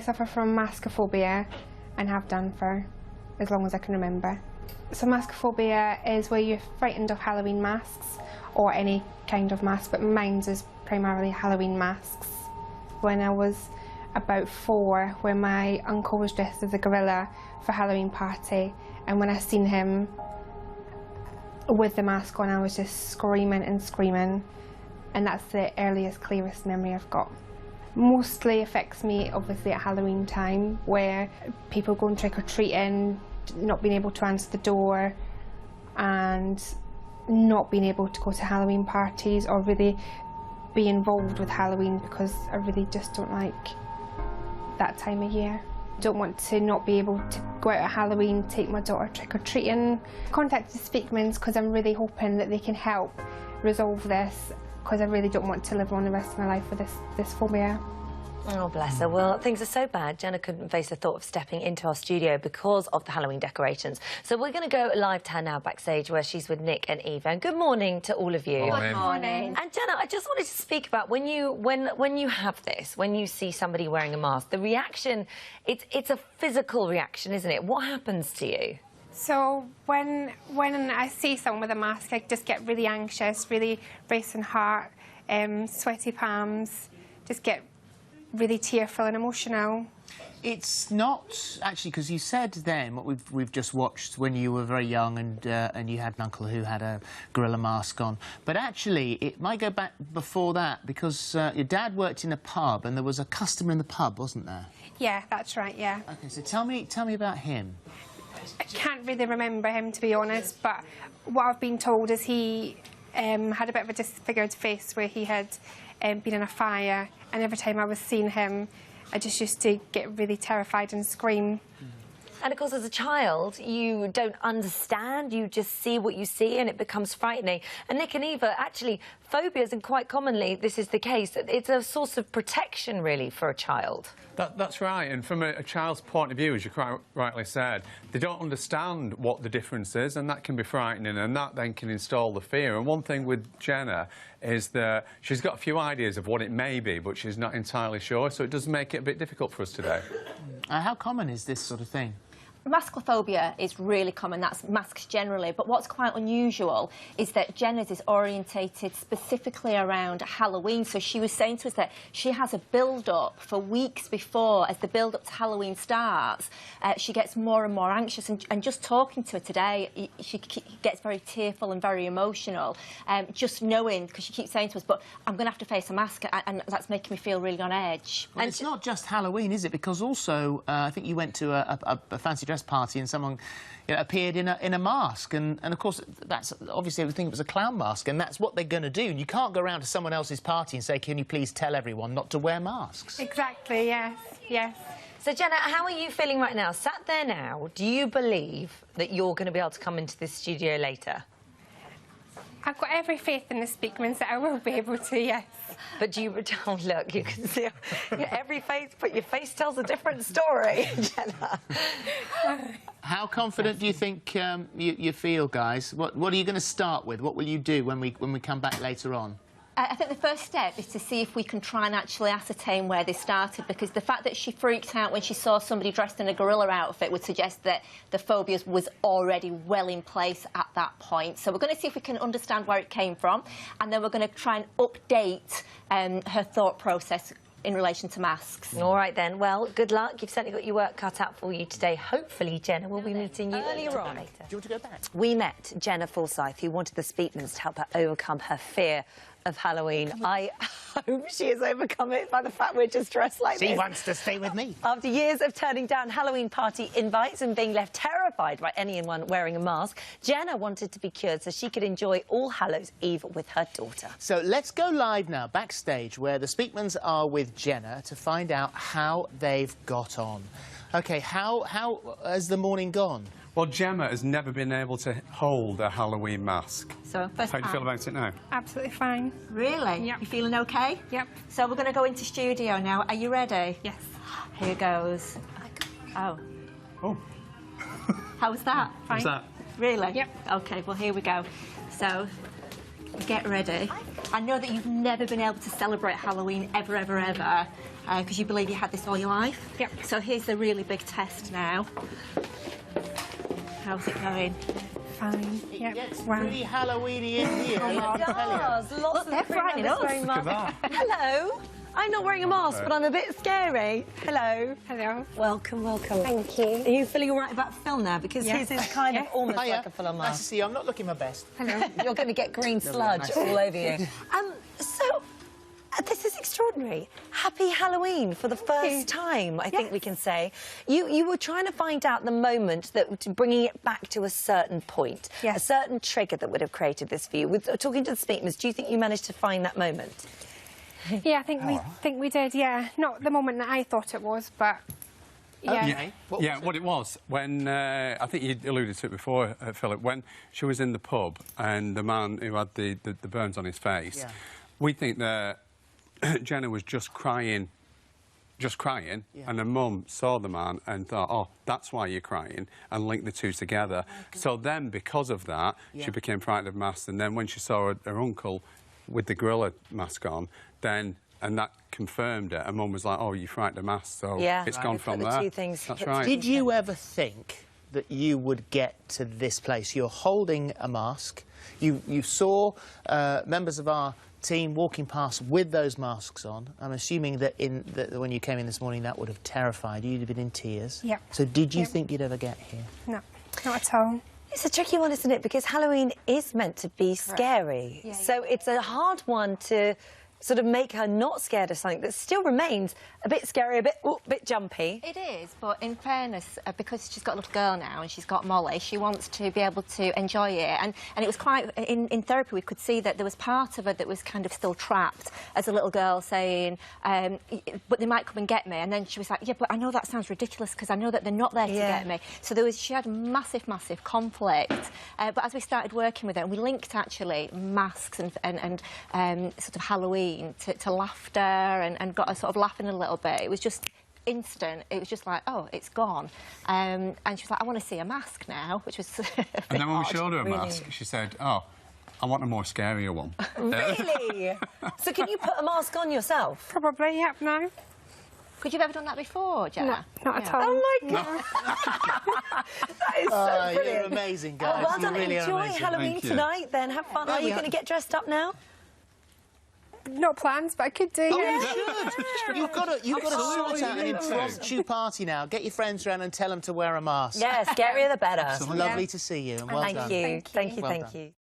suffer from maskophobia and have done for as long as I can remember. So maskophobia is where you're frightened of Halloween masks or any kind of mask, but mine's is primarily Halloween masks. When I was about 4, when my uncle was dressed as a gorilla for a Halloween party, and when I seen him with the mask on, I was just screaming and screaming, and that's the earliest, clearest memory I've got. Mostly affects me obviously at Halloween time, where people going trick-or-treating, not being able to answer the door, and not being able to go to Halloween parties or really be involved with Halloween, because I really just don't like that time of year. Don't want to not be able to go out at Halloween, take my daughter trick-or-treating. Contacted Speakman's because I'm really hoping that they can help resolve this, because I really don't want to live on the rest of my life with this phobia. Oh, bless her. Well, things are so bad, Jenna couldn't face the thought of stepping into our studio because of the Halloween decorations. So we're going to go live to her now backstage, where she's with Nick and Eva. And good morning to all of you. Morning. Good morning. And Jenna, I just wanted to speak about when you have this, when you see somebody wearing a mask, the reaction, it's a physical reaction, isn't it? What happens to you? So when I see someone with a mask, I just get really anxious, really racing heart, sweaty palms, just get really tearful and emotional. It's not actually, because you said then what we've just watched when you were very young and you had an uncle who had a gorilla mask on. But actually, it might go back before that, because your dad worked in a pub and there was a customer in the pub, wasn't there? Yeah, that's right. Yeah. Okay, so tell me about him. I can't really remember him, to be honest, but what I've been told is he had a bit of a disfigured face where he had been in a fire, and every time I was seeing him, I just used to get really terrified and scream. And of course, as a child, you don't understand, you just see what you see and it becomes frightening. And Nick and Eva, actually, phobias, and quite commonly this is the case, it's a source of protection, really, for a child. That's right, and from a child's point of view, as you quite rightly said, they don't understand what the difference is, and that can be frightening, and that then can install the fear. And one thing with Jenna is that she's got a few ideas of what it may be, but she's not entirely sure, so it does make it a bit difficult for us today. How common is this sort of thing? Maskophobia is really common, that's masks generally, but what's quite unusual is that Jenna's is orientated specifically around Halloween. So she was saying to us that she has a build-up for weeks before, as the build-up to Halloween starts, she gets more and more anxious, and just talking to her today, she gets very tearful and very emotional, just knowing, because she keeps saying to us, but I'm going to have to face a mask, and that's making me feel really on edge. Well, and it's not just Halloween, is it? Because also, I think you went to a fancy dress party and someone appeared in a mask, and of course that's obviously we think it was a clown mask, and that's what they're going to do. And you can't go around to someone else's party and say, can you please tell everyone not to wear masks? Exactly, yes, yes. So Jenna, how are you feeling right now? Sat there now, do you believe that you're going to be able to come into this studio later? I've got every faith in the Speakmans that I will be able to, yes. But do you... Oh, look, you can see every face, but your face tells a different story, Jenna. How confident do you think you feel, guys? What are you going to start with? What will you do when we come back later on? I think the first step is to see if we can try and actually ascertain where they started, because the fact that she freaked out when she saw somebody dressed in a gorilla outfit would suggest that the phobia was already well in place at that point. So we're going to see if we can understand where it came from, and then we're going to try and update her thought process in relation to masks. All right, then. Well, good luck. You've certainly got your work cut out for you today. Hopefully, Jenna will be meeting you earlier on. Do you want to go back? We met Jenna Forsyth, who wanted the Speakmans to help her overcome her fear of Halloween. I hope she has overcome it by the fact we're just dressed like this. She wants to stay with me. After years of turning down Halloween party invites and being left terrified by anyone wearing a mask, Jenna wanted to be cured so she could enjoy All Hallows Eve with her daughter. So let's go live now, backstage, where the Speakmans are with Jenna to find out how they've got on. OK, how has the morning gone? Well, Gemma has never been able to hold a Halloween mask. So first How do you feel about it now? Absolutely fine. Really? Yep. You feeling OK? Yep. So we're going to go into studio now. Are you ready? Yes. Here goes. Oh. Oh. How was that? Fine. What's that? Really? Yep. OK, well, here we go. So, get ready. I know that you've never been able to celebrate Halloween ever, ever, ever. because you believe you had this all your life. Yep. So here's the really big test now. How's it going? Fine. It Yep. gets Wow. pretty Halloweeny in here. It does. Lots they're of frightening us. very much. Look at that. Hello. I'm not wearing a mask, but I'm a bit scary. Hello. Hello. Welcome, welcome. Thank you. Are you feeling all right about film now? Because Yeah. his is kind of almost Hiya. like a full-on Nice to mask. see you. I'm not looking my best. Hello. You're going to get green sludge all over you. This is extraordinary. Happy Halloween for the first time, I think we can say. You were trying to find out the moment that bringing it back to a certain point, Yes. a certain trigger that would have created this for you. With talking to the Speakmans, do you think you managed to find that moment? Yeah, I think we did. Yeah, not the moment that I thought it was, but yeah. Okay. What it was, when, I think you alluded to it before, Philip, when she was in the pub and the man who had the burns on his face, we think that Jenna was just crying, and her mum saw the man and thought, oh, that's why you're crying, and linked the two together. So then, because of that, she became frightened of masks, and then when she saw her uncle with the gorilla mask on, and that confirmed it, her mum was like, oh, you're frightened of masks, so it's gone Put from the there. two things- That's put right. Did you ever think that you would get to this place? You're holding a mask. You saw members of our team walking past with those masks on. I'm assuming that when you came in this morning, that would have terrified you. You'd have been in tears. Yeah. So did you Yeah. think you'd ever get here? No, not at all. It's a tricky one, isn't it? Because Halloween is meant to be scary. Yeah, so it's a hard one to sort of make her not scared of something that still remains a bit scary, a bit jumpy. It is, but in fairness, because she's got a little girl now and she's got Molly, she wants to be able to enjoy it. And it was quite, in therapy, we could see that there was part of her that was kind of still trapped as a little girl saying, but they might come and get me. And then she was like, yeah, but I know that sounds ridiculous because I know that they're not there to get me. So she had massive, massive conflict. But as we started working with her, and we linked actually masks and sort of Halloween to laughter and got her sort of laughing a little bit. It was just instant. It was just like, oh, it's gone. And she was like, I want to see a mask now, which was a bit And then when we odd. showed her a mask, she said, oh, I want a more scarier one. Really? So can you put a mask on yourself? Probably, yep, no. Could you have ever done that before, Jenna? No, not at all. Oh, my God. That is so brilliant. You're amazing, guys. Well done. You really are Enjoy amazing. Halloween Thank you. tonight, then. Have fun. Are you going to get dressed up now? Not plans, but I could do. Oh, Yeah. you should. You've got to sort out an impromptu party now. Get your friends around and tell them to wear a mask. Yeah, scarier the better. It's lovely to see you. And well Thank done. you. Thank you. Thank you.